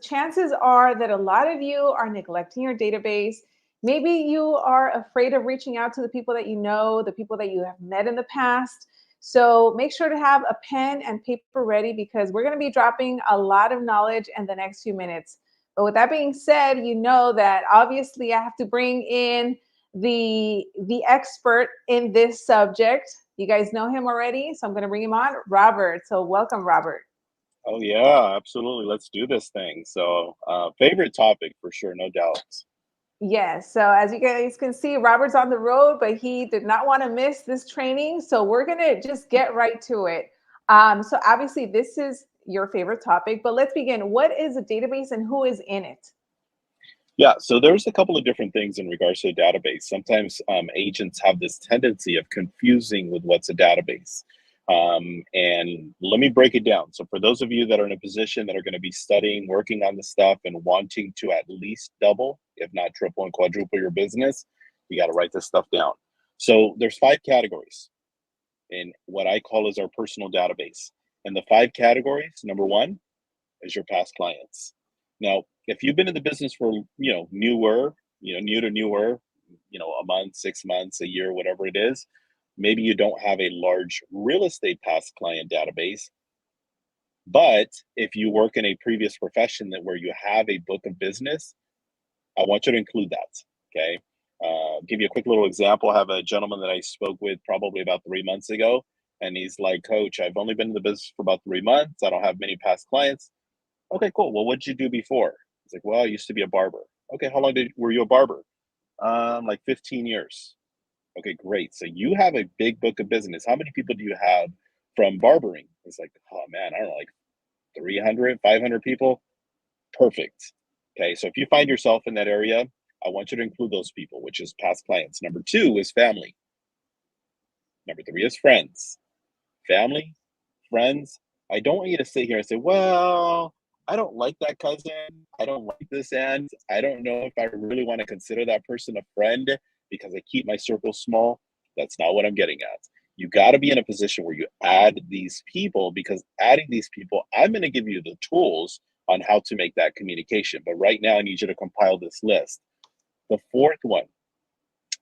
chances are that a lot of you are neglecting your database. Maybe you are afraid of reaching out to the people that you know, the people that you have met in the past. So make sure to have a pen and paper ready because we're going to be dropping a lot of knowledge in the next few minutes. But with that being said, you know that obviously I have to bring in the expert in this subject. You guys know him already, so I'm going to bring him on, Robert. So welcome, Robert. Oh yeah, absolutely. Let's do this thing. So, favorite topic for sure, no doubt. Yes. So as you guys can see, Robert's on the road, but he did not want to miss this training. So we're going to just get right to it. So obviously, this is your favorite topic, but let's begin. What is a database and who is in it? Yeah, so there's a couple of different things in regards to a database. Sometimes agents have this tendency of confusing with what's a database. And let me break it down. So for those of you that are in a position that are going to be studying, working on the stuff, and wanting to at least double, if not triple and quadruple your business, you got to write this stuff down. So there's five categories in what I call is our personal database. And the five categories, number one is your past clients. Now, if you've been in the business for, new to newer, a month, 6 months, a year, whatever it is, maybe you don't have a large real estate past client database. But if you work in a previous profession that where you have a book of business, I want you to include that. Okay. Give you a quick little example. I have a gentleman that I spoke with probably about 3 months ago, and he's like, "Coach, I've only been in the business for about 3 months. I don't have many past clients." Okay, cool. Well, what did you do before? He's like, "Well, I used to be a barber." Okay, how long were you a barber? Like 15 years. Okay, great. So you have a big book of business. How many people do you have from barbering? It's like, oh man, I don't know, like 300, 500 people. Perfect. Okay, so if you find yourself in that area, I want you to include those people, which is past clients. Number two is family. Number three is friends. Family, friends. I don't want you to sit here and say, well, I don't like that cousin. I don't like this aunt. I don't know if I really want to consider that person a friend because I keep my circle small. That's not what I'm getting at. You got to be in a position where you add these people, because adding these people, I'm going to give you the tools on how to make that communication. But right now, I need you to compile this list. The fourth one,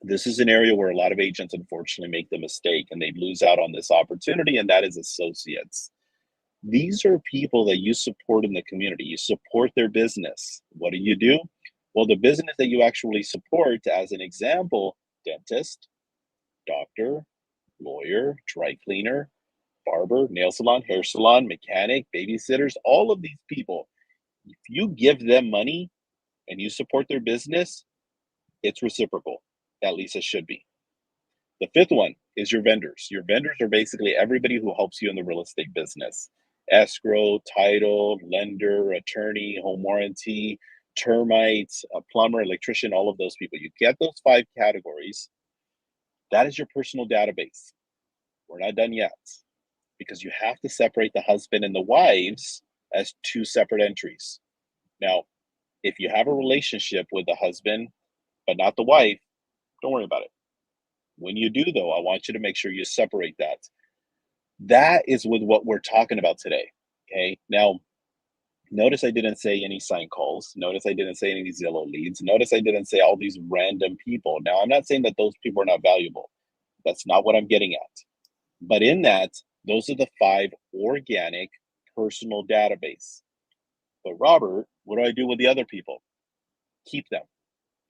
this is an area where a lot of agents unfortunately make the mistake and they lose out on this opportunity, and that is associates. These are people that you support in the community. You support their business. What do? Well, the business that you actually support, as an example, dentist, doctor, lawyer, dry cleaner, barber, nail salon, hair salon, mechanic, babysitters, all of these people, if you give them money and you support their business, it's reciprocal. At least it should be. The fifth one is your vendors. Your vendors are basically everybody who helps you in the real estate business: escrow, title, lender, attorney, home warranty, termites, a plumber, electrician, all of those people. You get those five categories. That is your personal database. We're not done yet, because you have to separate the husband and the wives as two separate entries. Now, if you have a relationship with the husband but not the wife, don't worry about it. When you do, though, I want you to make sure you separate that. That is with what we're talking about today. Okay. Now, notice I didn't say any sign calls. Notice I didn't say any Zillow leads. Notice I didn't say all these random people. Now, I'm not saying that those people are not valuable. That's not what I'm getting at. But in that, those are the five organic personal database. But Robert, what do I do with the other people? Keep them.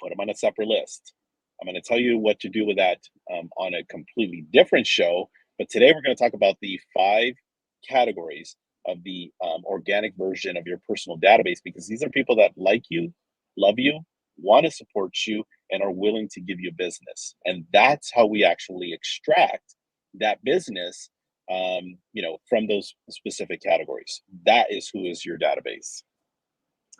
Put them on a separate list. I'm going to tell you what to do with that on a completely different show. But today we're going to talk about the five categories of the organic version of your personal database, because these are people that like you, love you, want to support you, and are willing to give you business. And that's how we actually extract that business, from those specific categories. That is who is your database.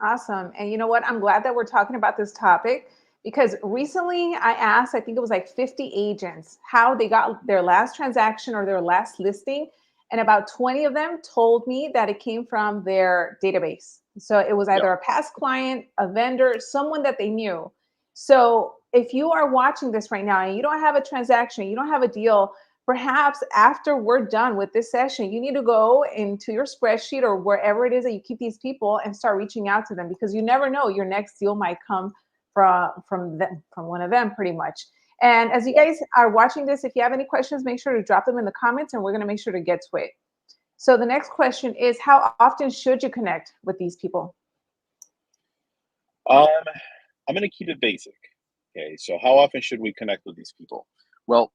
Awesome. And you know what? I'm glad that we're talking about this topic because recently I asked, I think it was like 50 agents, how they got their last transaction or their last listing. And about 20 of them told me that it came from their database. So it was Yep. either a past client, a vendor, someone that they knew. So if you are watching this right now and you don't have a transaction, you don't have a deal, perhaps after we're done with this session, you need to go into your spreadsheet or wherever it is that you keep these people and start reaching out to them, because you never know, your next deal might come from them, from one of them, pretty much. And as you Yeah. guys are watching this, if you have any questions, make sure to drop them in the comments and we're going to make sure to get to it. So the next question is, how often should you connect with these people? Um, I'm going to keep it basic. Okay. So how often should we connect with these people? Well,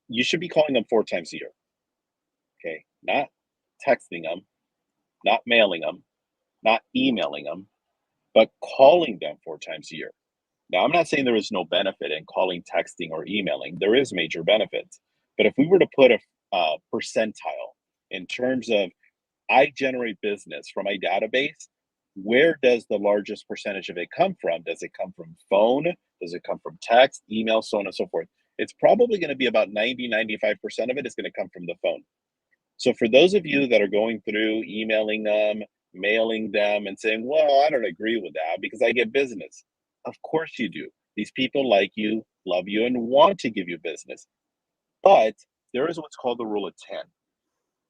you should be calling them 4 times a year. Okay. Not texting them, not mailing them, not emailing them, but calling them 4 times a year. Now, I'm not saying there is no benefit in calling, texting, or emailing. There is major benefits. But if we were to put a percentile in terms of I generate business from my database, where does the largest percentage of it come from? Does it come from phone? Does it come from text, email, so on and so forth? It's probably going to be about 90, 95% of it is going to come from the phone. So for those of you that are going through emailing them, mailing them, and saying, well, I don't agree with that because I get business. Of course you do. These people like you, love you, and want to give you business. But there is what's called the rule of 10.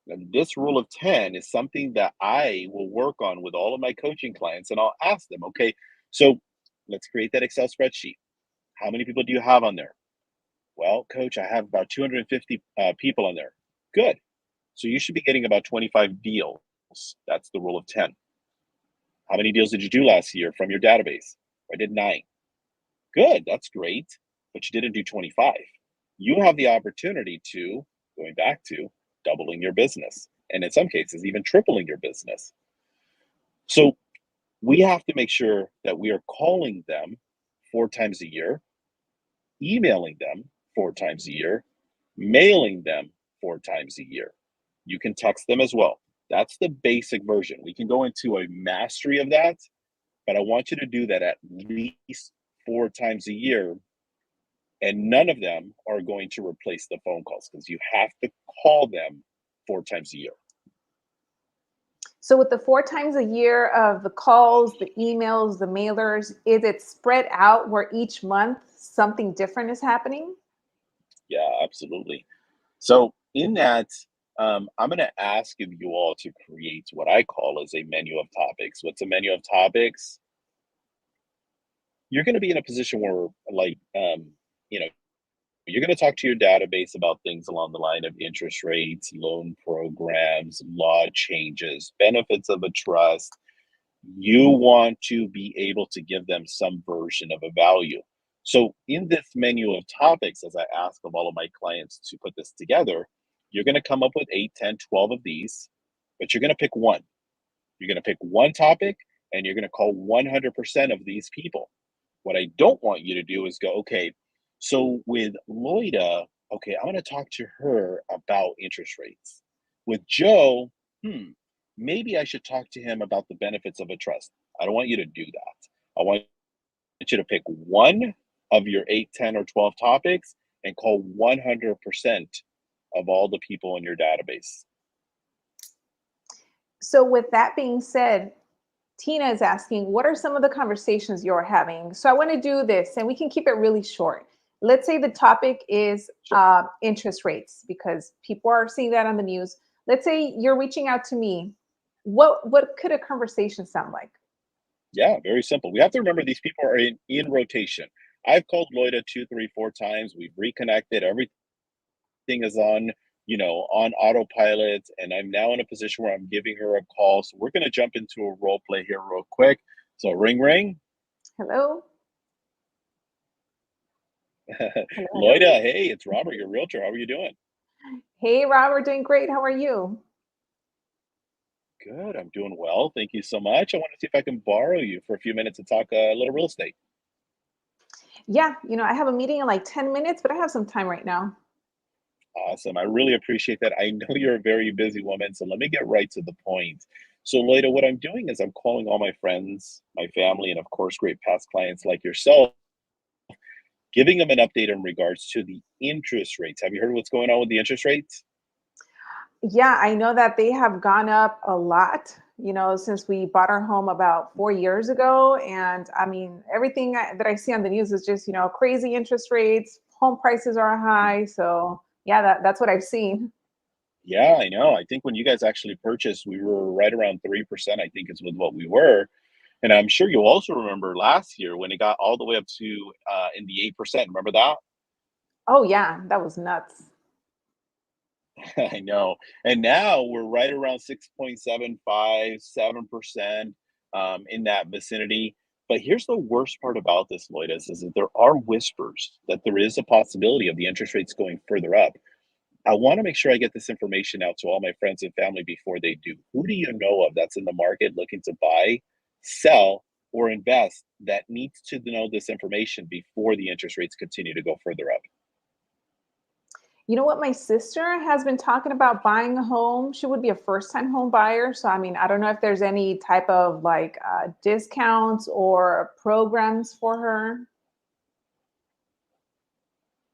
And this rule of 10 is something that I will work on with all of my coaching clients. And I'll ask them, okay, so let's create that Excel spreadsheet. How many people do you have on there? Well, coach, I have about 250 people on there. Good. So you should be getting about 25 deals. That's the rule of 10. How many deals did you do last year from your database? I did 9. Good, that's great, but you didn't do 25. You have the opportunity to, going back to, doubling your business, and in some cases, even tripling your business. So we have to make sure that we are calling them 4 times a year, emailing them 4 times a year, mailing them 4 times a year. You can text them as well. That's the basic version. We can go into a mastery of that, but I want you to do that at least 4 times a year. And none of them are going to replace the phone calls because you have to call them 4 times a year. So with the 4 times a year of the calls, the emails, the mailers, is it spread out where each month something different is happening? Yeah, absolutely. So in that, I'm going to ask of you all to create what I call as a menu of topics. What's a menu of topics? You're going to be in a position where, like, you know, you're going to talk to your database about things along the line of interest rates, loan programs, law changes, benefits of a trust. You want to be able to give them some version of a value. So, in this menu of topics, as I ask of all of my clients to put this together, you're going to come up with 8, 10, 12 of these, but you're going to pick one. You're going to pick one topic and you're going to call 100% of these people. What I don't want you to do is go, okay, so with Loida, okay, I'm going to talk to her about interest rates. With Joe, maybe I should talk to him about the benefits of a trust. I don't want you to do that. I want you to pick one of your 8, 10, or 12 topics and call 100% of all the people in your database. So with that being said, Tina is asking, what are some of the conversations you're having? So I want to do this, and we can keep it really short. Let's say the topic is Sure. interest rates, because people are seeing that on the news. Let's say you're reaching out to me. What could a conversation sound like? Yeah, very simple. We have to remember these people are in rotation. I've called Loida 2, 3, 4 times. We've reconnected. Everything is on, on autopilot, and I'm now in a position where I'm giving her a call. So we're going to jump into a role play here real quick. So ring, ring. Hello? Hello, hello. Loida, hey, it's Robert, your realtor. How are you doing? Hey, Rob, we're doing great. How are you? Good. I'm doing well. Thank you so much. I want to see if I can borrow you for a few minutes to talk a little real estate. Yeah, I have a meeting in like 10 minutes, but I have some time right now. Awesome. I really appreciate that. I know you're a very busy woman, so let me get right to the point. So, Loida, what I'm doing is I'm calling all my friends, my family, and of course, great past clients like yourself, giving them an update in regards to the interest rates. Have you heard what's going on with the interest rates? Yeah, I know that they have gone up a lot, since we bought our home about 4 years ago. And I mean, everything that I see on the news is just, crazy interest rates, home prices are high. So Yeah, that's what I've seen. Yeah, I know. I think when you guys actually purchased, we were right around 3%, I think is with what we were. And I'm sure you'll also remember last year when it got all the way up to in the 8%. Remember that? Oh yeah, that was nuts. I know. And now we're right around 6.75, 7%, in that vicinity. But here's the worst part about this, Loida, is that there are whispers that there is a possibility of the interest rates going further up. I want to make sure I get this information out to all my friends and family before they do. Who do you know of that's in the market looking to buy, sell, or invest that needs to know this information before the interest rates continue to go further up? You know what? My sister has been talking about buying a home. She would be a first time home buyer. So, I mean, I don't know if there's any type of like discounts or programs for her.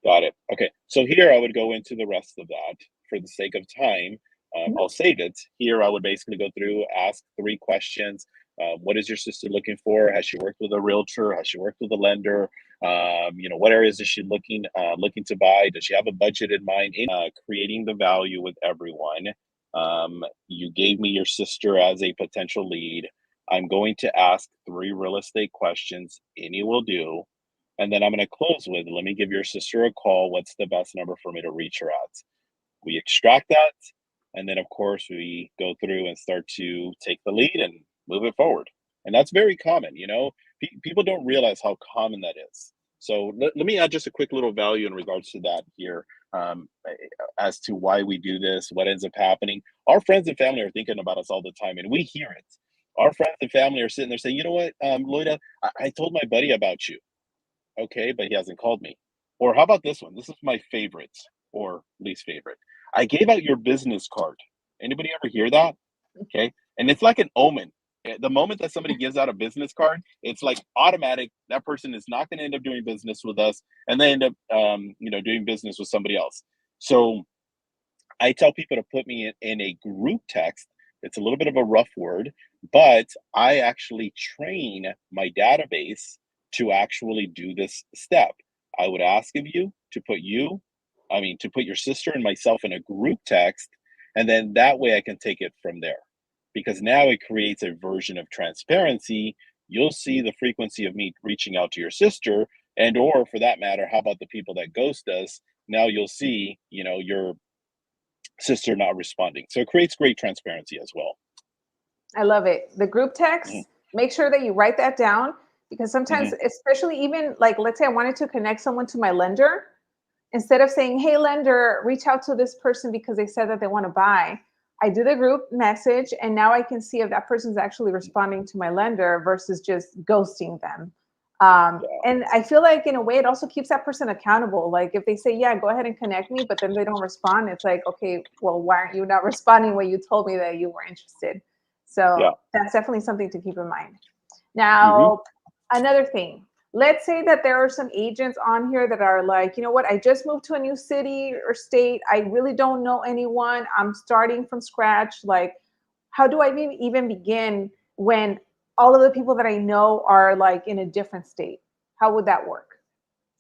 Got it. Okay. So here I would go into the rest of that for the sake of time. Mhm. I'll save it. Here I would basically go through, ask three questions. What is your sister looking for? Has she worked with a realtor? Has she worked with a lender? What areas is she looking to buy? Does she have a budget in mind? In creating the value with everyone. You gave me your sister as a potential lead. I'm going to ask three real estate questions. Any will do, and then I'm going to close with, let me give your sister a call. What's the best number for me to reach her at? We extract that. And then, of course, we go through and start to take the lead and move it forward. And that's very common. People don't realize how common that is. So let me add just a quick little value in regards to that here, as to why we do this, what ends up happening. Our friends and family are thinking about us all the time, and we hear it. Our friends and family are sitting there saying, you know what, Loida, I told my buddy about you. Okay, but he hasn't called me. Or how about this one? This is my favorite or least favorite. I gave out your business card. Anybody ever hear that? Okay. And it's like an omen. The moment that somebody gives out a business card, it's like automatic. That person is not going to end up doing business with us, and they end up, doing business with somebody else. So I tell people to put me in a group text. It's a little bit of a rough word, but I actually train my database to actually do this step. I would ask of you to to put your sister and myself in a group text, and then that way I can take it from there. Because now it creates a version of transparency. You'll see the frequency of me reaching out to your sister, and or for that matter, how about the people that ghost us? Now you'll see, your sister not responding. So it creates great transparency as well. I love it. The group Mhm, text, make sure that you write that down because sometimes, mhm. especially even like, let's say I wanted to connect someone to my lender, instead of saying, hey, lender, reach out to this person because they said that they want to buy, I do the group message and now I can see if that person's actually responding to my lender versus just ghosting them. Yeah. And I feel like in a way it also keeps that person accountable. Like if they say, yeah, go ahead and connect me, but then they don't respond, it's like, okay, well, why aren't you not responding when you told me that you were interested? So Yeah. that's definitely something to keep in mind. Hmm. Now, another thing, let's say that there are some agents on here that are like, you know what, I just moved to a new city or state. I really don't know anyone. I'm starting from scratch. Like, how do I even begin when all of the people that I know are like in a different state? How would that work?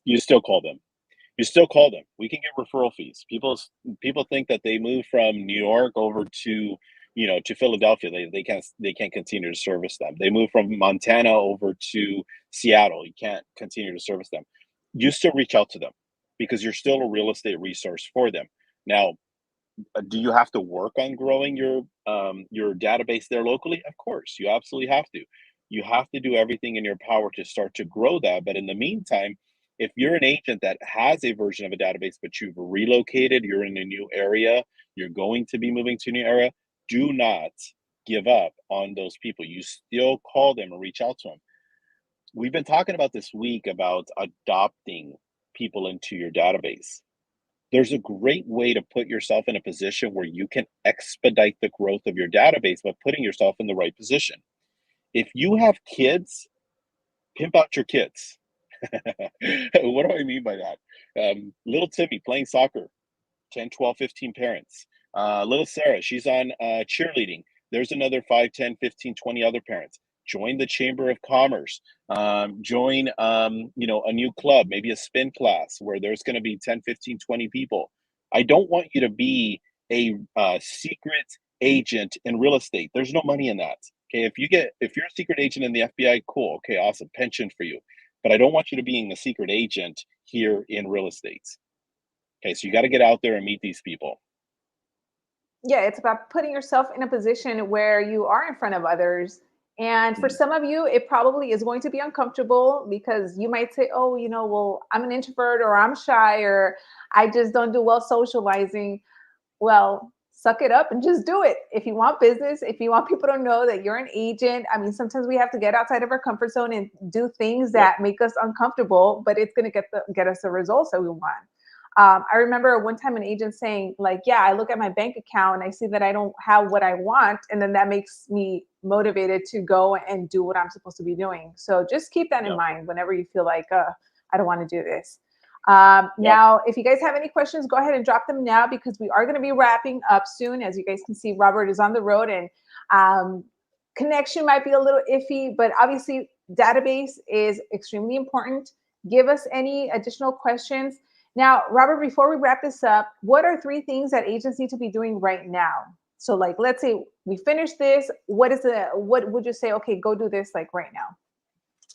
You still call them. You still call them. We can get referral fees. People think that they moved from New York over to Philadelphia. They can't continue to service them. They moved from Montana over to Seattle. You can't continue to service them. You still reach out to them because you're still a real estate resource for them. Now, do you have to work on growing your database there locally? Of course, you absolutely have to. You have to do everything in your power to start to grow that. But in the meantime, if you're an agent that has a version of a database, but you've relocated, you're in a new area, you're going to be moving to a new area, do not give up on those people. You still call them and reach out to them. We've been talking about this week about adopting people into your database. There's a great way to put yourself in a position where you can expedite the growth of your database by putting yourself in the right position. If you have kids, pimp out your kids. What do I mean by that? Little Timmy playing soccer, 10, 12, 15 parents. Little Sarah, she's on cheerleading. There's another 5, 10, 15, 20 other parents. Join the Chamber of Commerce. Join, a new club, maybe a spin class where there's going to be 10, 15, 20 people. I don't want you to be a secret agent in real estate. There's no money in that. Okay, if you're a secret agent in the FBI, cool. Okay, awesome, pension for you. But I don't want you to being a secret agent here in real estate. Okay, so you got to get out there and meet these people. Yeah, it's about putting yourself in a position where you are in front of others. And for Mm, some of you, it probably is going to be uncomfortable because you might say, oh, well, I'm an introvert or I'm shy or I just don't do well socializing. Well, suck it up and just do it. If you want business, if you want people to know that you're an agent, I mean, sometimes we have to get outside of our comfort zone and do things yep. that make us uncomfortable, but it's going to get us the results that we want. I remember one time an agent saying, like, yeah, I look at my bank account and I see that I don't have what I want. And then that makes me motivated to go and do what I'm supposed to be doing. So just keep that in Yep. mind whenever you feel like, I don't want to do this. Yep. Now, if you guys have any questions, go ahead and drop them now because we are going to be wrapping up soon. As you guys can see, Robert is on the road and connection might be a little iffy, but obviously database is extremely important. Give us any additional questions. Now, Robert, before we wrap this up, what are 3 things that agents need to be doing right now? So like, let's say we finish this. What would you say? Okay, go do this like right now.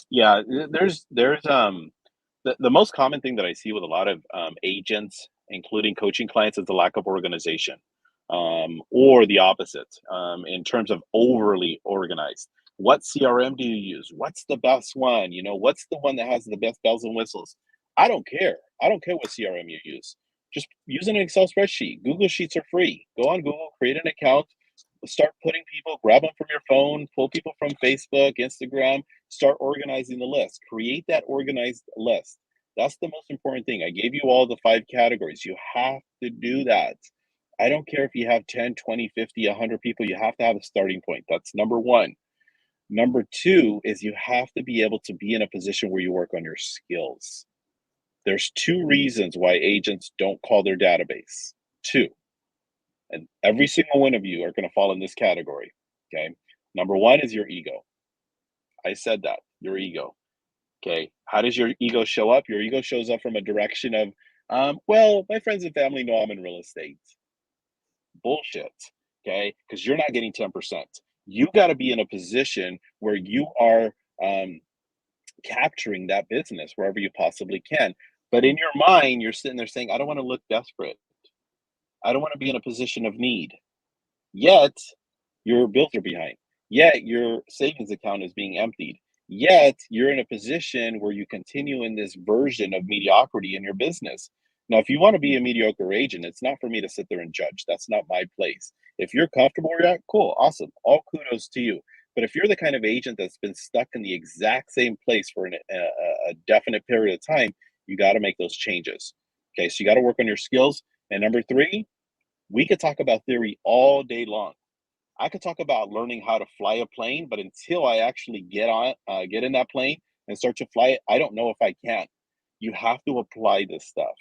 Yeah, there's the most common thing that I see with a lot of agents, including coaching clients, is the lack of organization, or the opposite, in terms of overly organized. What CRM do you use? What's the best one? What's the one that has the best bells and whistles? I don't care. I don't care what CRM you use. Just use an Excel spreadsheet. Google Sheets are free. Go on Google, create an account, start putting people, grab them from your phone, pull people from Facebook, Instagram, start organizing the list. Create that organized list. That's the most important thing. I gave you all the 5 categories. You have to do that. I don't care if you have 10, 20, 50, 100 people, you have to have a starting point. That's number 1. Number 2 is you have to be able to be in a position where you work on your skills. There's 2 reasons why agents don't call their database. 2. And every single one of you are going to fall in this category. Okay. Number 1 is your ego. I said that, your ego. Okay. How does your ego show up? Your ego shows up from a direction of, well, my friends and family know I'm in real estate. Bullshit. Okay. Because you're not getting 10%. You got to be in a position where you are capturing that business wherever you possibly can. But in your mind, you're sitting there saying, I don't want to look desperate. I don't want to be in a position of need. Yet your bills are behind. Yet your savings account is being emptied. Yet you're in a position where you continue in this version of mediocrity in your business. Now, if you want to be a mediocre agent, it's not for me to sit there and judge. That's not my place. If you're comfortable where you're at, cool, awesome. All kudos to you. But if you're the kind of agent that's been stuck in the exact same place for a definite period of time, you got to make those changes. Okay, so you got to work on your skills. And number 3, we could talk about theory all day long. I could talk about learning how to fly a plane, but until I actually get in that plane and start to fly it, I don't know if I can. You have to apply this stuff,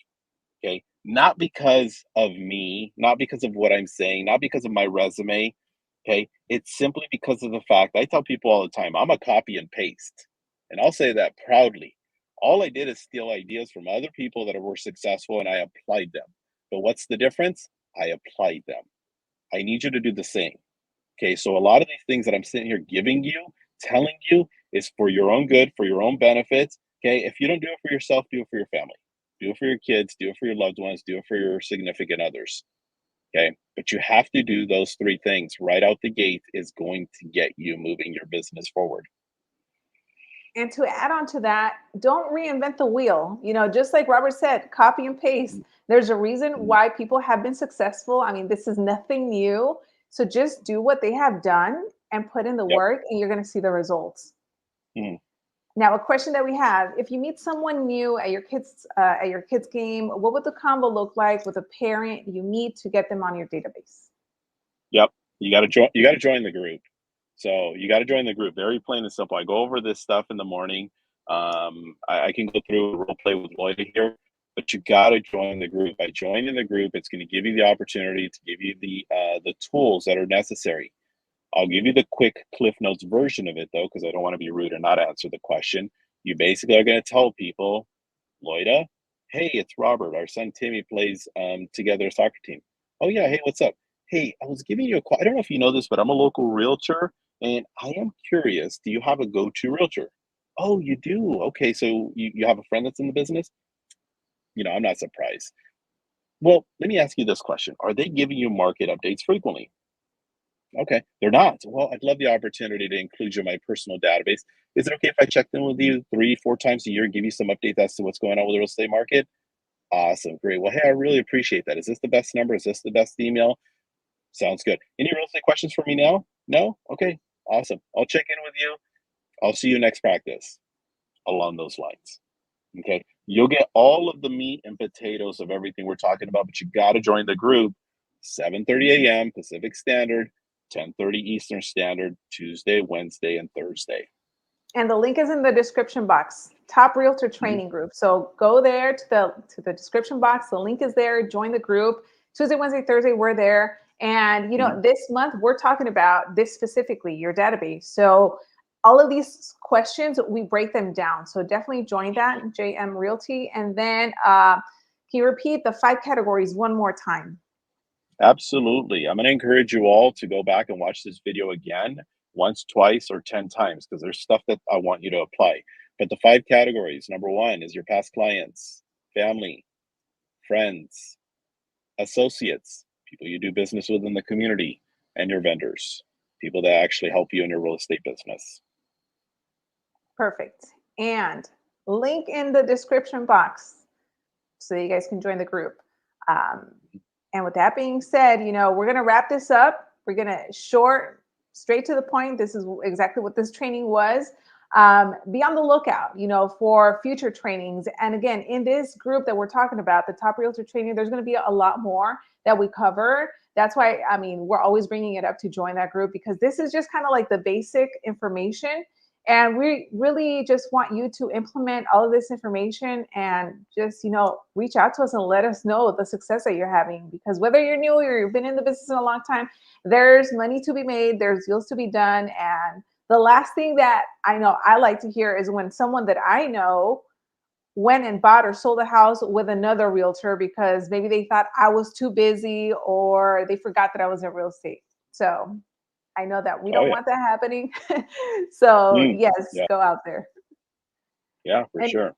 okay? Not because of me, not because of what I'm saying, not because of my resume, okay? It's simply because of the fact I tell people all the time, I'm a copy and paste, and I'll say that proudly. All I did is steal ideas from other people that were successful, and I applied them. But what's the difference? I applied them. I need you to do the same. Okay, so a lot of these things that I'm sitting here giving you, telling you, is for your own good, for your own benefit. Okay, if you don't do it for yourself, do it for your family, do it for your kids, do it for your loved ones, do it for your significant others. Okay, but you have to do those 3 things right out the gate is going to get you moving your business forward. And to add on to that, don't reinvent the wheel. Just like Robert said, copy and paste. There's a reason Mhm. why people have been successful. I mean, this is nothing new. So just do what they have done and put in the Yep. work, and you're going to see the results. Mhm. Now, a question that we have: if you meet someone new at your kids game, what would the combo look like with a parent you meet to get them on your database? Yep. You got to join. You got to join the group. So you got to join the group. Very plain and simple. I go over this stuff in the morning. I can go through a role play with Loida here, but you got to join the group. By joining the group, it's going to give you the opportunity to give you the tools that are necessary. I'll give you the quick Cliff Notes version of it though, because I don't want to be rude and not answer the question. You basically are going to tell people, Loida, Hey, it's Robert. Our son Timmy plays together a soccer team. Oh yeah, hey, what's up? Hey, I was giving you a call. I don't know if you know this, but I'm a local realtor, and I am curious. Do you have a go-to realtor? Oh, you do. Okay, so you have a friend that's in the business? I'm not surprised. Well, let me ask you this question: are they giving you market updates frequently? Okay, they're not. Well, I'd love the opportunity to include you in my personal database. Is it okay if I check in with you 3, 4 times a year and give you some updates as to what's going on with the real estate market? Awesome. Great. Well, hey, I really appreciate that. Is this the best number? Is this the best email? Sounds good. Any real estate questions for me now? No? Okay. Awesome. I'll check in with you. I'll see you next practice along those lines. Okay. You'll get all of the meat and potatoes of everything we're talking about, but you got to join the group 7:30 a.m. Pacific Standard, 10:30 Eastern Standard, Tuesday, Wednesday, and Thursday. And the link is in the description box. Top Realtor Mhm. Training Group. So go there to the description box. The link is there. Join the group. Tuesday, Wednesday, Thursday, we're there. And Mhm. this month we're talking about this specifically, your database. So all of these questions, we break them down. So definitely join that, JM Realty. And then can you repeat the 5 categories one more time? Absolutely. I'm going to encourage you all to go back and watch this video again, once, twice, or 10 times, because there's stuff that I want you to apply. But the 5 categories, number one is your past clients, family, friends, associates, people you do business with in the community, and your vendors, people that actually help you in your real estate business. Perfect. And link in the description box so you guys can join the group. Um, and with that being said, we're going to wrap this up. We're going to straight to the point. This is exactly what this training was. Be on the lookout, for future trainings. And again, in this group that we're talking about, the Top Realtor Training, there's going to be a lot more that we cover. That's why, we're always bringing it up to join that group, because this is just kind of like the basic information. And we really just want you to implement all of this information and just, reach out to us and let us know the success that you're having. Because whether you're new or you've been in the business in a long time, there's money to be made, there's deals to be done. And the last thing that I know I like to hear is when someone that I know went and bought or sold a house with another realtor because maybe they thought I was too busy or they forgot that I was in real estate. So I know that we Oh, don't yeah. want that happening. So Mm, yes, yeah. go out there. Yeah, for And sure.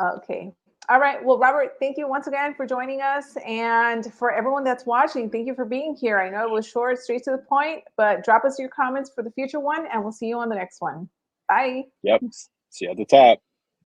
okay. All right. Well, Robert, thank you once again for joining us. And for everyone that's watching, thank you for being here. I know it was short, straight to the point, but drop us your comments for the future one, and we'll see you on the next one. Bye. Yep. See you at the top.